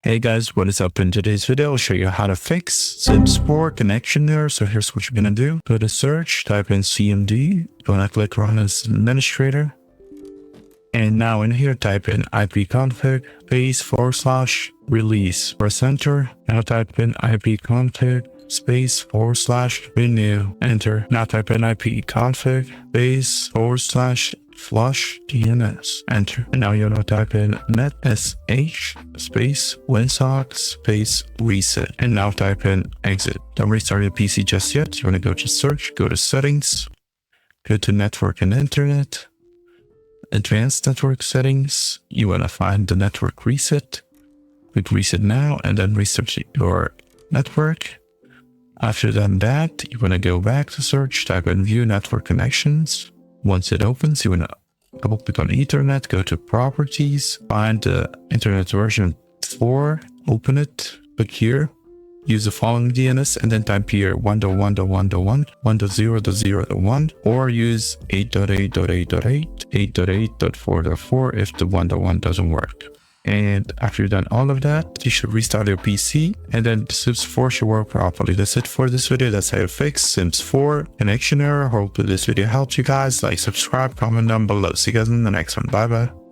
Hey guys, what is up? In today's video, I'll show you how to fix SIMS 4 connection error. So here's what you're gonna do. Go to search, type in CMD, you wanna click run as administrator. And now in here, type in ipconfig space / release. Press enter. Now type in ipconfig space / renew. Enter. Now type in ipconfig space / flush DNS. Enter. And now you're gonna type in netsh space winsock space reset. And now type in exit. Don't restart your PC just yet. You wanna go to search, go to settings, go to network and internet, advanced network settings. You wanna find the network reset. Click reset now and then restart your network. After that, you wanna go back to search, type in view network connections. Once it opens, you want to double click on Ethernet, go to properties, find the internet version 4, open it, click here, use the following DNS, and then type here 1.1.1.1, 1.0.0.1, or use 8.8.8.8, 8.8.4.4 if the 1.1 doesn't work. And after you've done all of that, you should restart your PC and then SIMS 4 should work properly. That's it for this video. That's how you fix SIMS 4 connection error. Hopefully this video helped you guys. Like, subscribe, comment down below. See you guys in the next one. Bye bye.